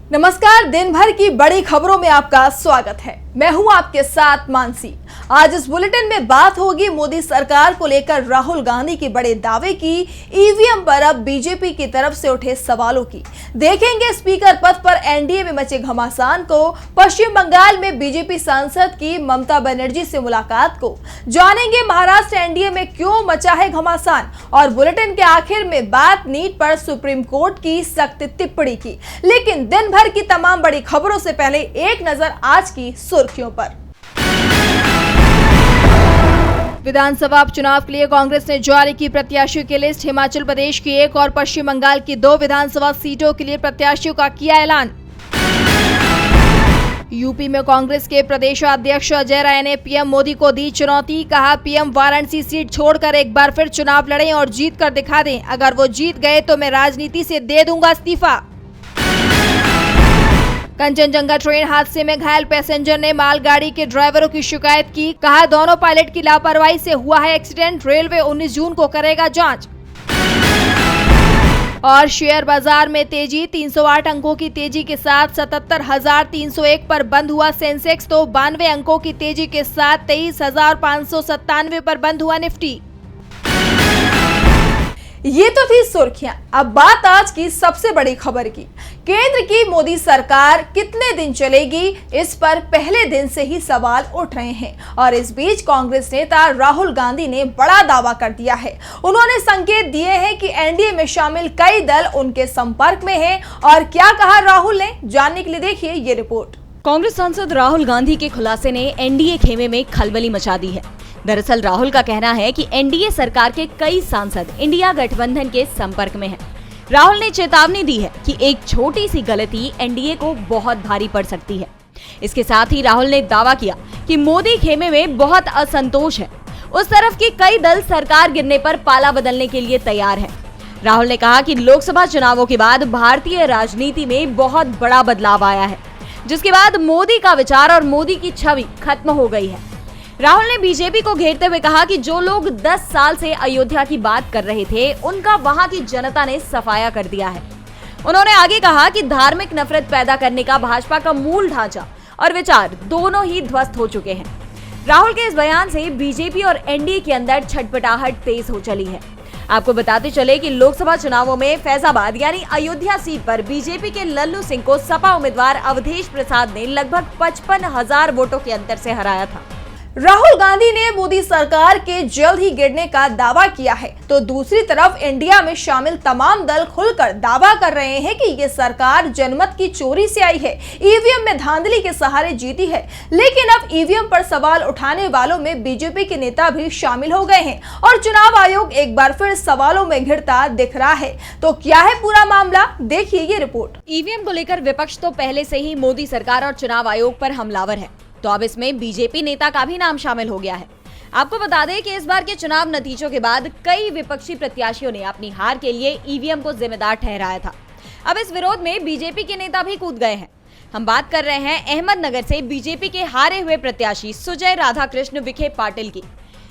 नमस्कार, दिन भर की बड़ी खबरों में आपका स्वागत है। मैं हूं आपके साथ मानसी। आज इस बुलेटिन में बात होगी मोदी सरकार को लेकर राहुल गांधी के बड़े दावे की, ईवीएम पर अब बीजेपी की तरफ से उठे सवालों की। देखेंगे स्पीकर पद पर एनडीए में मचे घमासान को, पश्चिम बंगाल में बीजेपी सांसद की ममता बनर्जी से मुलाकात को, जानेंगे महाराष्ट्र एनडीए में क्यों मचा है घमासान, और बुलेटिन के आखिर में बात नीट पर सुप्रीम कोर्ट की सख्त टिप्पणी की। लेकिन दिन भर की तमाम बड़ी खबरों से पहले एक नजर आज की सुर्खियों पर। विधानसभा उपचुनाव के लिए कांग्रेस ने जारी की प्रत्याशियों की लिस्ट। हिमाचल प्रदेश की 1 और पश्चिम बंगाल की 2 विधानसभा सीटों के लिए प्रत्याशियों का किया ऐलान। यूपी में कांग्रेस के प्रदेशाध्यक्ष अजय राय ने पीएम मोदी को दी चुनौती। कहा, पीएम वाराणसी सीट छोड़कर एक बार फिर चुनाव लड़ें और जीत कर दिखा दें। अगर वो जीत गए तो मैं राजनीति से दे दूंगा इस्तीफा। कंचनजंगा ट्रेन हादसे में घायल पैसेंजर ने मालगाड़ी के ड्राइवरों की शिकायत की। कहा, दोनों पायलट की लापरवाही से हुआ है एक्सीडेंट। रेलवे 19 जून को करेगा जांच। और शेयर बाजार में तेजी, 308 अंकों की तेजी के साथ 77,301 पर बंद हुआ सेंसेक्स, तो 92 अंकों की तेजी के साथ 23,597 पर बंद हुआ निफ्टी। ये तो थी सुर्खियां। अब बात आज की सबसे बड़ी खबर की। केंद्र की मोदी सरकार कितने दिन चलेगी, इस पर पहले दिन से ही सवाल उठ रहे हैं। और इस बीच कांग्रेस नेता राहुल गांधी ने बड़ा दावा कर दिया है। उन्होंने संकेत दिए हैं कि एनडीए में शामिल कई दल उनके संपर्क में हैं। और क्या कहा राहुल ने, जानने के लिए देखिए ये रिपोर्ट। कांग्रेस सांसद राहुल गांधी के खुलासे ने एनडीए खेमे में खलबली मचा दी है। दरअसल राहुल का कहना है कि एनडीए सरकार के कई सांसद इंडिया गठबंधन के संपर्क में हैं। राहुल ने चेतावनी दी है कि एक छोटी सी गलती एनडीए को बहुत भारी पड़ सकती है। इसके साथ ही राहुल ने दावा किया कि मोदी खेमे में बहुत असंतोष है। उस तरफ के कई दल सरकार गिरने पर पाला बदलने के लिए तैयार हैं। राहुल ने कहा कि लोकसभा चुनावों के बाद भारतीय राजनीति में बहुत बड़ा बदलाव आया है, जिसके बाद मोदी का विचार और मोदी की छवि खत्म हो गई है। राहुल ने बीजेपी को घेरते हुए कहा कि जो लोग 10 साल से अयोध्या की बात कर रहे थे, उनका वहां की जनता ने सफाया कर दिया है। उन्होंने आगे कहा कि धार्मिक नफरत पैदा करने का भाजपा का मूल ढांचा और विचार दोनों ही ध्वस्त हो चुके हैं। राहुल के इस बयान से बीजेपी और एनडीए के अंदर छटपटाहट तेज हो चली है। आपको बताते चले कि लोकसभा चुनावों में फैजाबाद यानी अयोध्या सीट पर बीजेपी के लल्लू सिंह को सपा उम्मीदवार अवधेश प्रसाद ने लगभग 55,000 वोटों के अंतर से हराया था। राहुल गांधी ने मोदी सरकार के जल्द ही गिरने का दावा किया है, तो दूसरी तरफ इंडिया में शामिल तमाम दल खुलकर दावा कर रहे हैं कि ये सरकार जनमत की चोरी से आई है, ईवीएम में धांधली के सहारे जीती है। लेकिन अब ईवीएम पर सवाल उठाने वालों में बीजेपी के नेता भी शामिल हो गए हैं और चुनाव आयोग एक बार फिर सवालों में घिरता दिख रहा है। तो क्या है पूरा मामला, देखिए ये रिपोर्ट। ईवीएम को लेकर विपक्ष तो पहले से ही मोदी सरकार और चुनाव आयोग पर हमलावर है, तो अब इसमें बीजेपी नेता का भी नाम शामिल हो गया है। आपको बता दें कि इस बार के चुनाव नतीजों के बाद कई विपक्षी प्रत्याशियों ने अपनी हार के लिए ईवीएम को जिम्मेदार ठहराया था। अब इस विरोध में बीजेपी के नेता भी कूद गए हैं। हम बात कर रहे हैं अहमदनगर से बीजेपी के हारे हुए प्रत्याशी सुजय राधाकृष्ण विखे पाटिल की।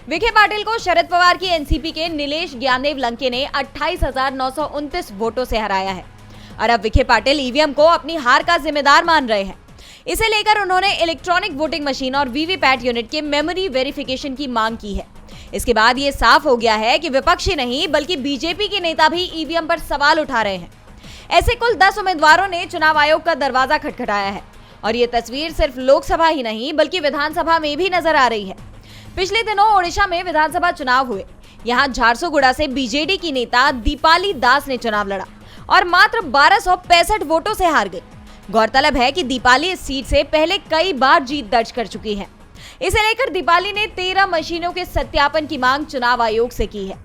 विखे पाटिल को शरद पवार की एनसीपी के नीलेश ज्ञानदेव लंके ने 28,929 वोटों से हराया है। और अब विखे पाटिल ईवीएम को अपनी हार का जिम्मेदार मान रहे हैं। इसे लेकर उन्होंने इलेक्ट्रॉनिक वोटिंग मशीन और वीवीपैट यूनिट के मेमोरी वेरिफिकेशन की मांग की है। इसके बाद ये साफ हो गया है कि विपक्षी नहीं बल्कि बीजेपी के नेता भी ईवीएम पर सवाल उठा रहे हैं। ऐसे कुल 10 उम्मीदवारों ने चुनाव आयोग का दरवाजा खटखटाया है और ये तस्वीर सिर्फ लोकसभा ही नहीं बल्कि विधानसभा में भी नजर आ रही है। पिछले दिनों ओडिशा में विधानसभा चुनाव हुए। यहाँ झारसुगुड़ा से बीजेडी की नेता दीपाली दास ने चुनाव लड़ा और मात्र 1265 वोटों से हार गई। गौरतलब है कि दीपाली इस सीट से पहले कई बार जीत दर्ज कर चुकी है। इसे लेकर दीपाली ने 13 मशीनों के सत्यापन की मांग चुनाव आयोग से की है।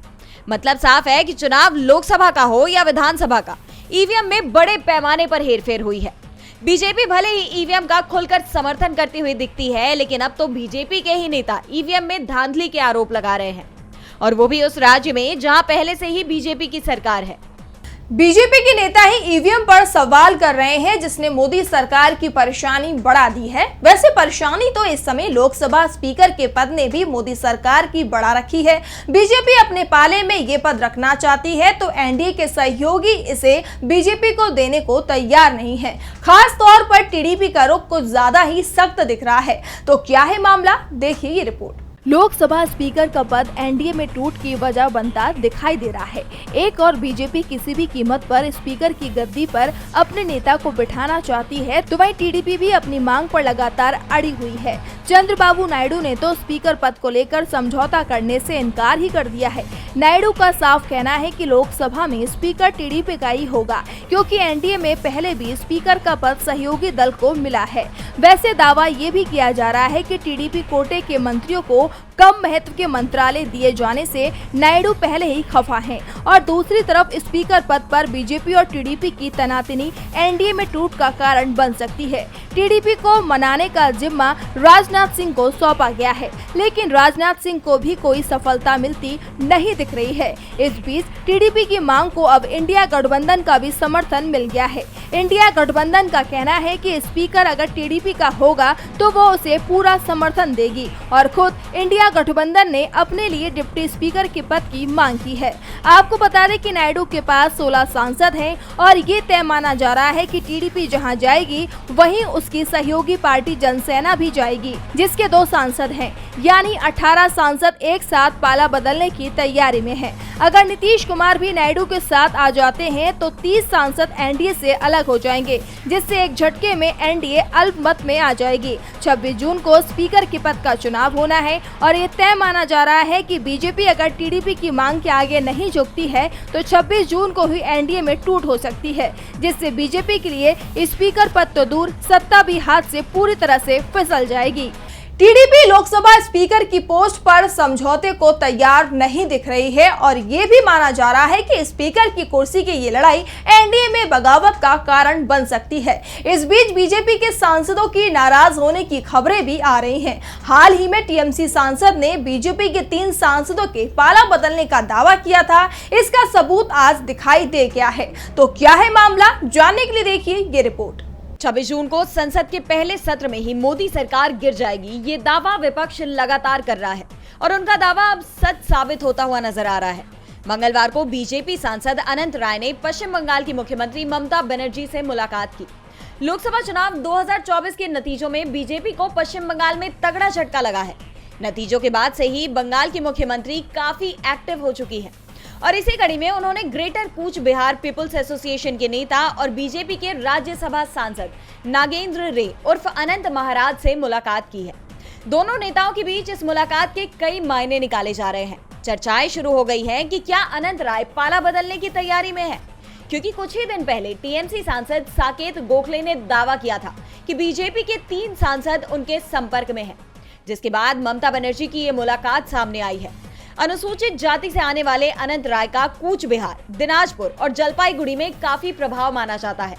मतलब साफ है कि चुनाव लोकसभा का हो या विधानसभा का, ईवीएम में बड़े पैमाने पर हेरफेर हुई है। बीजेपी भले ही ईवीएम का खुलकर समर्थन करती हुई दिखती है, लेकिन अब तो बीजेपी के ही नेता ईवीएम में धांधली के आरोप लगा रहे हैं, और वो भी उस राज्य में जहां पहले से ही बीजेपी की सरकार है। बीजेपी के नेता ही ईवीएम पर सवाल कर रहे हैं, जिसने मोदी सरकार की परेशानी बढ़ा दी है। वैसे परेशानी तो इस समय लोकसभा स्पीकर के पद ने भी मोदी सरकार की बढ़ा रखी है। बीजेपी अपने पाले में ये पद रखना चाहती है, तो एनडीए के सहयोगी इसे बीजेपी को देने को तैयार नहीं है। खास तौर पर टीडीपी का रुख कुछ ज्यादा ही सख्त दिख रहा है। तो क्या है मामला, देखिए ये रिपोर्ट। लोकसभा स्पीकर का पद एनडीए में टूट की वजह बनता दिखाई दे रहा है। एक और बीजेपी किसी भी कीमत पर स्पीकर की गद्दी पर अपने नेता को बिठाना चाहती है, तो वहीं टीडीपी भी अपनी मांग पर लगातार अड़ी हुई है। चंद्रबाबू नायडू ने तो स्पीकर पद को लेकर समझौता करने से इनकार ही कर दिया है। नायडू का साफ कहना है कि लोकसभा में स्पीकर टीडीपी का ही होगा, क्योंकि एनडीए में पहले भी स्पीकर का पद सहयोगी दल को मिला है। वैसे दावा ये भी किया जा रहा है कि टीडीपी कोटे के मंत्रियों को कम महत्व के मंत्रालय दिए जाने से नायडू पहले ही खफा हैं, और दूसरी तरफ स्पीकर पद पर बीजेपी और टीडीपी की तनातनी एनडीए में टूट का कारण बन सकती है। टीडीपी को मनाने का जिम्मा राजनाथ सिंह को सौंपा गया है, लेकिन राजनाथ सिंह को भी कोई सफलता मिलती नहीं दिख रही है। इस बीच टीडीपी की मांग को अब इंडिया गठबंधन का भी समर्थन मिल गया है। इंडिया गठबंधन का कहना है कि स्पीकर अगर टीडीपी का होगा तो वो उसे पूरा समर्थन देगी, और खुद इंडिया गठबंधन ने अपने लिए डिप्टी स्पीकर के पद की मांग की है। आपको बता दें कि नायडू के पास 16 सांसद हैं, और ये तय माना जा रहा है कि टीडीपी जहां जाएगी वहीं उसकी सहयोगी पार्टी जनसेना भी जाएगी, जिसके 2 सांसद हैं, यानी 18 सांसद एक साथ पाला बदलने की तैयारी में हैं। अगर नीतीश कुमार भी नायडू के साथ आ जाते हैं तो 30 सांसद एनडीए से अलग हो जाएंगे, जिससे एक झटके में एनडीए अल्पमत में आ जाएगी। 26 जून को स्पीकर के पद का चुनाव होना है, और ये तय माना जा रहा है कि बीजेपी अगर टीडीपी की मांग के आगे नहीं झुकती है तो 26 जून को ही एनडीए में टूट हो सकती है, जिससे बीजेपी के लिए स्पीकर पद तो दूर, सत्ता भी हाथ से पूरी तरह से फिसल जाएगी। टीडीपी लोकसभा स्पीकर की पोस्ट पर समझौते को तैयार नहीं दिख रही है, और ये भी माना जा रहा है कि स्पीकर की कुर्सी की ये लड़ाई एनडीए में बगावत का कारण बन सकती है। इस बीच बीजेपी के सांसदों की नाराज होने की खबरें भी आ रही हैं। हाल ही में टीएमसी सांसद ने बीजेपी के 3 सांसदों के पाला बदलने का दावा किया था। इसका सबूत आज दिखाई दे गया है। तो क्या है मामला, जानने के लिए देखिए ये रिपोर्ट। 26 जून को संसद के पहले सत्र में ही मोदी सरकार गिर जाएगी, ये दावा विपक्ष लगातार कर रहा है, और उनका दावा अब सच साबित होता हुआ नजर आ रहा है। मंगलवार को बीजेपी सांसद अनंत राय ने पश्चिम बंगाल की मुख्यमंत्री ममता बनर्जी से मुलाकात की। लोकसभा चुनाव 2024 के नतीजों में बीजेपी को पश्चिम बंगाल में तगड़ा झटका लगा है। नतीजों के बाद से ही बंगाल की मुख्यमंत्री काफी एक्टिव हो चुकी है, और इसी कड़ी में उन्होंने greater Cooch Behar people's association के नेता और बीजेपी के राज्यसभा सांसद नागेंद्र रे उर्फ अनंत महाराज से मुलाकात की है। दोनों नेताओं के बीच इस मुलाकात के कई मायने निकाले जा रहे हैं। चर्चाएं शुरू हो गई हैं कि क्या अनंत राय पाला बदलने की तैयारी में है, क्योंकि कुछ ही दिन पहले टीएमसी सांसद साकेत गोखले ने दावा किया था कि बीजेपी के 3 सांसद उनके संपर्क में हैं, जिसके बाद ममता बनर्जी की ये मुलाकात सामने आई है। अनुसूचित जाति से आने वाले अनंत राय का कूच बिहार, दिनाजपुर और जलपाईगुड़ी में काफी प्रभाव माना जाता है,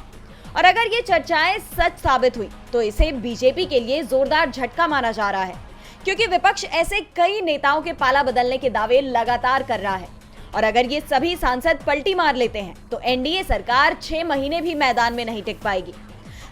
और अगर ये चर्चाएं सच साबित हुई तो इसे बीजेपी के लिए जोरदार झटका माना जा रहा है, क्योंकि विपक्ष ऐसे कई नेताओं के पाला बदलने के दावे लगातार कर रहा है, और अगर ये सभी सांसद पलटी मार लेते हैं तो एनडीए सरकार 6 महीने भी मैदान में नहीं टिक पाएगी।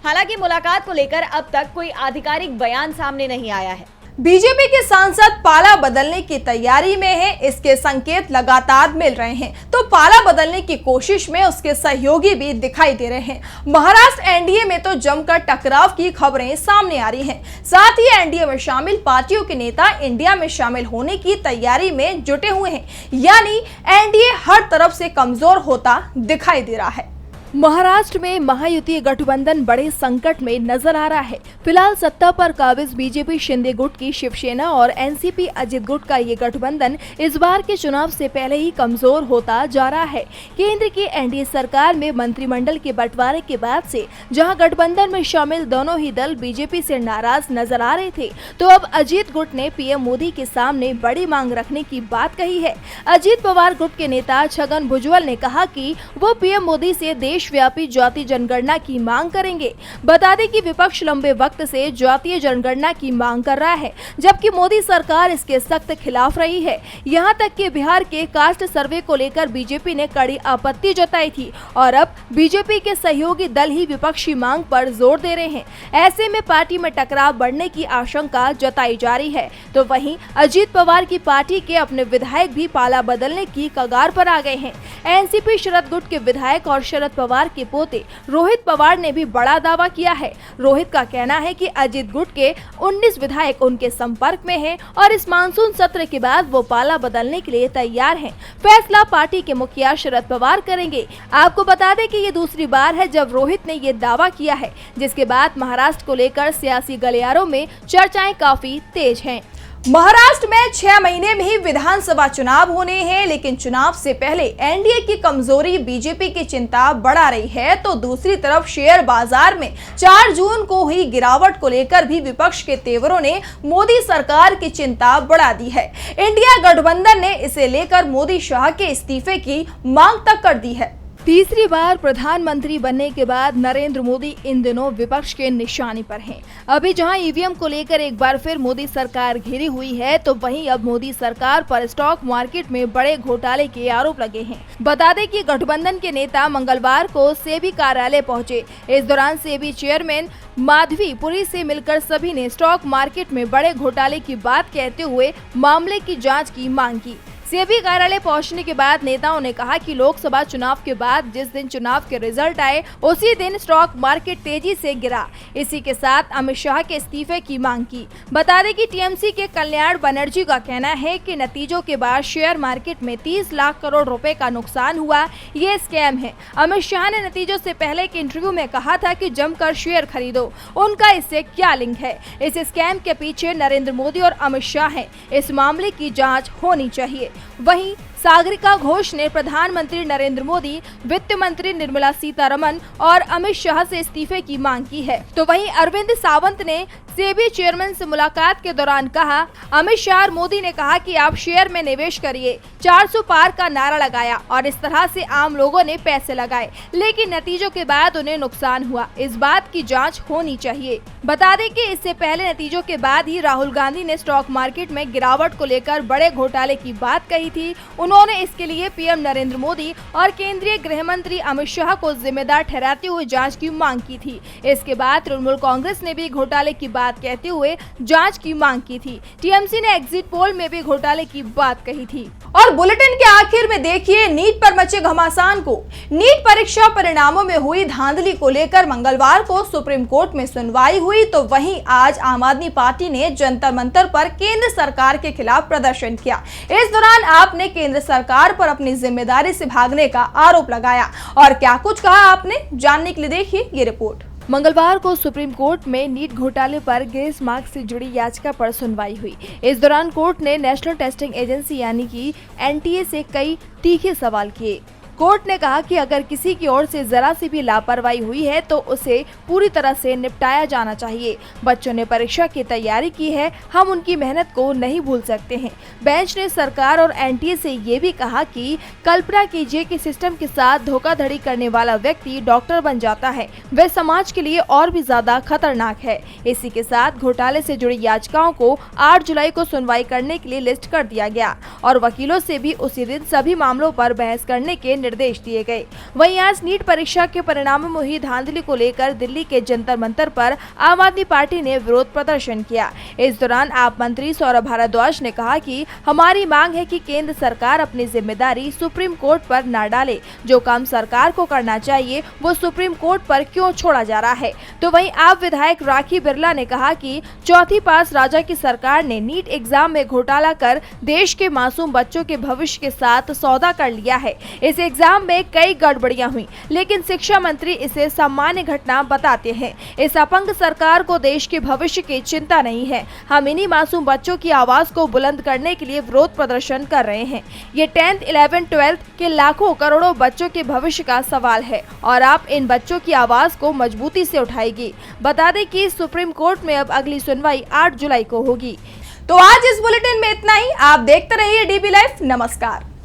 हालांकि मुलाकात को लेकर अब तक कोई आधिकारिक बयान सामने नहीं आया है। बीजेपी के सांसद पाला बदलने की तैयारी में है, इसके संकेत लगातार मिल रहे हैं। तो पाला बदलने की कोशिश में उसके सहयोगी भी दिखाई दे रहे हैं। महाराष्ट्र एनडीए में तो जमकर टकराव की खबरें सामने आ रही हैं। साथ ही एनडीए में शामिल पार्टियों के नेता इंडिया में शामिल होने की तैयारी में जुटे हुए हैं, यानी एनडीए हर तरफ से कमजोर होता दिखाई दे रहा है। महाराष्ट्र में महायुति गठबंधन बड़े संकट में नजर आ रहा है। फिलहाल सत्ता पर काबिज बीजेपी शिंदे गुट की शिवसेना और एनसीपी अजित गुट का ये गठबंधन इस बार के चुनाव से पहले ही कमजोर होता जा रहा है। केंद्र की एनडीए सरकार में मंत्रिमंडल के बंटवारे के बाद से जहां गठबंधन में शामिल दोनों ही दल बीजेपी से नाराज नजर आ रहे थे, तो अब अजित गुट ने पीएम मोदी के सामने बड़ी मांग रखने की बात कही है। अजित पवार गुट के नेता छगन भुजबल ने कहा कि वो पीएम मोदी से देश देशव्यापी जाति जनगणना की मांग करेंगे। बता दें कि विपक्ष लंबे वक्त से जातीय जनगणना की मांग कर रहा है, जबकि मोदी सरकार इसके सख्त खिलाफ रही है। यहाँ तक कि बिहार के कास्ट सर्वे को लेकर बीजेपी ने कड़ी आपत्ति जताई थी और अब बीजेपी के सहयोगी दल ही विपक्षी मांग पर जोर दे रहे हैं। ऐसे में पार्टी में टकराव बढ़ने की आशंका जताई जा रही है। तो वहीं अजीत पवार की पार्टी के अपने विधायक भी पाला बदलने की कगार पर आ गए हैं। एनसीपी शरद गुट के विधायक और शरद पवार के पोते रोहित पवार ने भी बड़ा दावा किया है। रोहित का कहना है कि अजीत गुट के 19 विधायक उनके संपर्क में हैं और इस मानसून सत्र के बाद वो पाला बदलने के लिए तैयार हैं। फैसला पार्टी के मुखिया शरद पवार करेंगे। आपको बता दें कि ये दूसरी बार है जब रोहित ने ये दावा किया है, जिसके बाद महाराष्ट्र को लेकर सियासी गलियारों में चर्चाएं काफी तेज हैं। महाराष्ट्र में 6 महीने में ही विधानसभा चुनाव होने हैं, लेकिन चुनाव से पहले एनडीए की कमजोरी बीजेपी की चिंता बढ़ा रही है। तो दूसरी तरफ शेयर बाजार में 4 जून को हुई गिरावट को लेकर भी विपक्ष के तेवरों ने मोदी सरकार की चिंता बढ़ा दी है। इंडिया गठबंधन ने इसे लेकर मोदी शाह के इस्तीफे की मांग तक कर दी है। तीसरी बार प्रधानमंत्री बनने के बाद नरेंद्र मोदी इन दिनों विपक्ष के निशाने पर हैं। अभी जहां ईवीएम को लेकर एक बार फिर मोदी सरकार घिरी हुई है, तो वहीं अब मोदी सरकार पर स्टॉक मार्केट में बड़े घोटाले के आरोप लगे हैं। बता दें कि गठबंधन के नेता मंगलवार को सेबी कार्यालय पहुंचे। इस दौरान सेबी चेयरमैन माधवी पुरी से मिलकर सभी ने स्टॉक मार्केट में बड़े घोटाले की बात कहते हुए मामले की जाँच की मांग की। सेबी कार्यालय पहुंचने के बाद नेताओं ने कहा कि लोकसभा चुनाव के बाद जिस दिन चुनाव के रिजल्ट आए, उसी दिन स्टॉक मार्केट तेजी से गिरा। इसी के साथ अमित शाह के इस्तीफे की मांग की। बता दें कि टीएमसी के कल्याण बनर्जी का कहना है कि नतीजों के बाद शेयर मार्केट में 30 लाख करोड़ रुपए का नुकसान हुआ, ये स्कैम है। अमित शाह ने नतीजों से पहले एक इंटरव्यू में कहा था कि जमकर शेयर खरीदो। उनका इससे क्या लिंक है? इस स्कैम के पीछे नरेंद्र मोदी और अमित शाह हैं। इस मामले की जाँच होनी चाहिए। वहीं सागरिका घोष ने प्रधानमंत्री नरेंद्र मोदी, वित्त मंत्री निर्मला सीतारमन और अमित शाह से इस्तीफे की मांग की है। तो वहीं अरविंद सावंत ने सेबी चेयरमैन से मुलाकात के दौरान कहा, अमित शाह और मोदी ने कहा कि आप शेयर में निवेश करिए। 400 पार का नारा लगाया और इस तरह से आम लोगों ने पैसे लगाए, लेकिन नतीजों के बाद उन्हें नुकसान हुआ। इस बात की जांच होनी चाहिए। बता दें कि इससे पहले नतीजों के बाद ही राहुल गांधी ने स्टॉक मार्केट में गिरावट को लेकर बड़े घोटाले की बात कही थी। उन्होंने इसके लिए पीएम नरेंद्र मोदी और केंद्रीय गृह मंत्री अमित शाह को जिम्मेदार ठहराते हुए जांच की मांग की थी। इसके बाद तृणमूल कांग्रेस ने भी घोटाले की बात कहते हुए जांच की मांग की थी। टीएमसी ने एग्जिट पोल में भी घोटाले की बात कही थी। और बुलेटिन के आखिर में देखिए नीट पर मचे घमासान को। नीट परीक्षा परिणामों में हुई धांधली को लेकर मंगलवार को सुप्रीम कोर्ट में सुनवाई हुई, तो वहीं आज आम आदमी पार्टी ने जंतर मंतर पर केंद्र सरकार के खिलाफ प्रदर्शन किया। इस दौरान आपने केंद्र सरकार पर अपनी जिम्मेदारी से भागने का आरोप लगाया और क्या कुछ कहा आपने, जानने के लिए देखिए ये रिपोर्ट। मंगलवार को सुप्रीम कोर्ट में नीट घोटाले पर ग्रेस मार्क्स से जुड़ी याचिका पर सुनवाई हुई। इस दौरान कोर्ट ने नेशनल टेस्टिंग एजेंसी यानी कि एनटीए से कई तीखे सवाल किए। कोर्ट ने कहा कि अगर किसी की ओर से जरा सी भी लापरवाही हुई है तो उसे पूरी तरह से निपटाया जाना चाहिए। बच्चों ने परीक्षा की तैयारी की है, हम उनकी मेहनत को नहीं भूल सकते हैं। बेंच ने सरकार और एनटीए से ये भी कहा कि कल्पना कीजिए कि सिस्टम के साथ धोखाधड़ी करने वाला व्यक्ति डॉक्टर बन जाता है, वह समाज के लिए और भी ज्यादा खतरनाक है। इसी के साथ घोटाले से जुड़ी याचिकाओं को 8 जुलाई को सुनवाई करने के लिए लिस्ट कर दिया गया और वकीलों से भी उसी दिन सभी मामलों पर बहस करने के निर्देश दिए गए। वहीं आज नीट परीक्षा के परिणामों में हुई धांधली को लेकर दिल्ली के जंतर मंतर पर आम आदमी पार्टी ने विरोध प्रदर्शन किया। इस दौरान आप मंत्री सौरभ भारद्वाज ने कहा कि हमारी मांग है कि केंद्र सरकार अपनी जिम्मेदारी सुप्रीम कोर्ट पर न डाले। जो काम सरकार को करना चाहिए वो सुप्रीम कोर्ट पर क्यों छोड़ा जा रहा है। तो वहीं आप विधायक राखी बिरला ने कहा कि चौथी पास राजा की सरकार ने नीट एग्जाम में घोटाला कर देश के मासूम बच्चों के भविष्य के साथ सौदा कर लिया है। इस एग्जाम में कई गड़बड़ियां हुई, लेकिन शिक्षा मंत्री इसे सामान्य घटना बताते हैं। इस अपंग सरकार को देश के भविष्य की चिंता नहीं है। हम इन्हीं मासूम बच्चों की आवाज को बुलंद करने के लिए विरोध प्रदर्शन कर रहे हैं। ये 10th, 11th, 12th के लाखों करोड़ों बच्चों के भविष्य का सवाल है और आप इन बच्चों की आवाज को मजबूती से उठाएगी। बता दें कि सुप्रीम कोर्ट में अब अगली सुनवाई 8 जुलाई को होगी। तो आज इस बुलेटिन में इतना ही। आप देखते रहिए डीबी लाइव। नमस्कार।